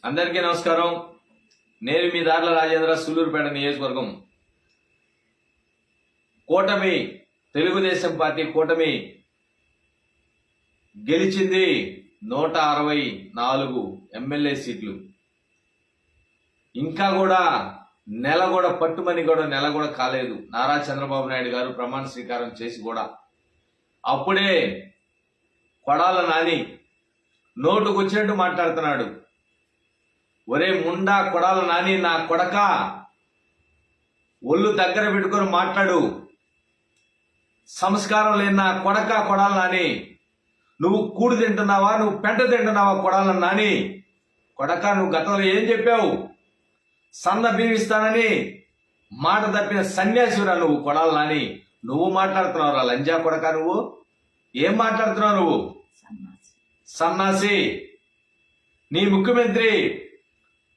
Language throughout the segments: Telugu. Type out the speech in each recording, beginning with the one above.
అందరికీ నమస్కారం. నేను మీ దార్ల రాజేంద్ర, సూలూరుపేట నియోజకవర్గం. కూటమి తెలుగుదేశం పార్టీ కూటమి గెలిచింది 164 ఎమ్మెల్యే సీట్లు. ఇంకా కూడా నెల కూడా కాలేదు. నారా చంద్రబాబు నాయుడు గారు ప్రమాణ స్వీకారం చేసి కూడా అప్పుడే కొడాల నాని నోటుకొచ్చినట్టు మాట్లాడుతున్నాడు. ఒరే ముండా కొడాల నాని, నా కొడక, ఒళ్ళు దగ్గర పెట్టుకొని మాట్లాడు. సంస్కారం లేని నా కొడక కొడాల నాని, నువ్వు కూడు తింటున్నావా, నువ్వు పెంట తింటున్నావా? కొడాల నాని కొడక, నువ్వు గతంలో ఏం చెప్పావు? సన్న బీవిస్తానని మాట తప్పిన సన్యాసిరా నువ్వు. కొడాల నాని, నువ్వు మాట్లాడుతున్నావు రా లంజా కొడక. నువ్వు ఏం మాట్లాడుతున్నావు? నువ్వు సన్నాసి. నీ ముఖ్యమంత్రి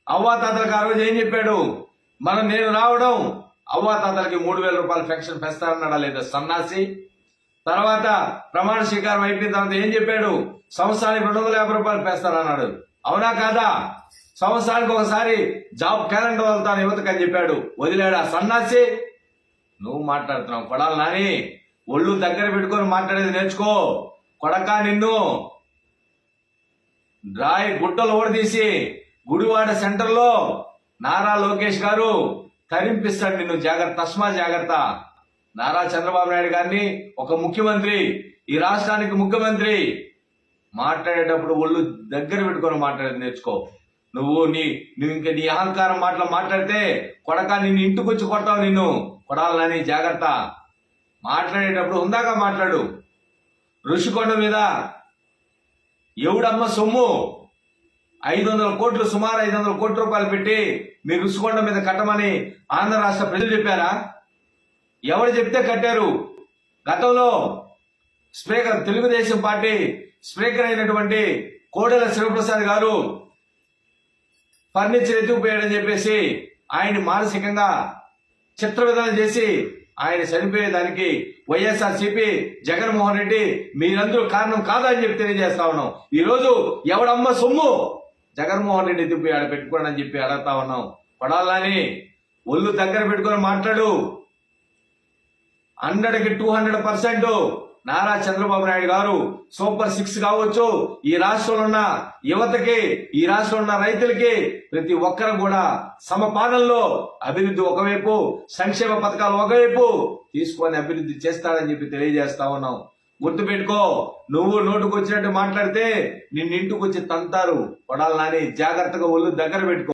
అవ్వాతాతలకు ఆ రోజు ఏం చెప్పాడు? నేను రావడం అవ్వాతాతలకి 3,000 రూపాయలు పెన్షన్ పెంచుతానన్నాడా లేదా? సన్నాసి. తర్వాత ప్రమాణ స్వీకారం అయిపోయిన తర్వాత ఏం చెప్పాడు? సంవత్సరానికి 250 రూపాయలు పెంచుతానన్నాడు. అవునా కాదా? సంవత్సరానికి ఒకసారి జాబ్ క్యాలెండర్ వదులుతాను యువతకు అని చెప్పాడు. వదిలాడు ఆ సన్నాసి. నువ్వు మాట్లాడుతున్నావు. కొడాల నాని, ఒళ్ళు దగ్గర పెట్టుకొని మాట్లాడేది నేర్చుకో కొడకా. నిన్ను రాయి గుట్టలు ఓడదీసి గుడివాడ సెంటర్ లో నారా లోకేష్ గారు తరింపిస్తాడు నిన్ను. జాగ్రత్త, తస్మా జాగ్రత్త. నారా చంద్రబాబు నాయుడు గారిని ఒక ముఖ్యమంత్రి, ఈ రాష్ట్రానికి ముఖ్యమంత్రి, మాట్లాడేటప్పుడు ఒళ్ళు దగ్గర పెట్టుకొని మాట్లాడేది నేర్చుకో. నువ్వు ఇంకా నీ అహంకారం మాట్లాడితే కొడక నిన్ను ఇంటికి వచ్చి కొడతావు. నిన్ను కొడాలని జాగ్రత్త. మాట్లాడేటప్పుడు హుందాగా మాట్లాడు. ఋషికొండ మీద ఎవడమ్మ సొమ్ము 500 కోట్లు, సుమారు 500 కోట్ల రూపాయలు పెట్టి మీ ఋషికొండ మీద కట్టమని ఆంధ్ర రాష్ట్ర ప్రజలు చెప్పారా? ఎవరు చెప్తే కట్టారు? గతంలో స్పీకర్, తెలుగుదేశం పార్టీ స్పీకర్ అయినటువంటి కోడెల శివప్రసాద్ గారు ఫర్నిచర్ ఎత్తుకుపోయాడని చెప్పేసి ఆయన మానసికంగా చిత్ర విధానం చేసి ఆయన చనిపోయేదానికి వైఎస్ఆర్సీపీ, జగన్మోహన్ రెడ్డి మీరందరూ కారణం కాదా అని చెప్పి తెలియజేస్తా ఉన్నాం. ఈ రోజు ఎవడమ్మ సొమ్ము జగన్మోహన్ రెడ్డి తిప్పి ఆడ పెట్టుకోండి అని చెప్పి అడుగుతా ఉన్నాం. పడాలని ఒళ్ళు దగ్గర పెట్టుకొని మాట్లాడు. 100కి 200% నారా చంద్రబాబు నాయుడు గారు సూపర్ 6 కావచ్చు. ఈ రాష్ట్రంలో ఉన్న యువతకి, ఈ రాష్ట్రంలో ఉన్న రైతులకి, ప్రతి ఒక్కరు కూడా సమపాలనలో అభివృద్ధి ఒకవైపు, సంక్షేమ పథకాలు ఒకవైపు తీసుకొని అభివృద్ధి చేస్తాడని చెప్పి తెలియజేస్తా ఉన్నాం. గుర్తుపెట్టుకో, నువ్వు నోటుకు వచ్చినట్టు మాట్లాడితే నిన్ను ఇంటికి వచ్చి తంతారు. కొడాలి నాని, జాగ్రత్తగా ఒళ్ళు దగ్గర పెట్టుకో.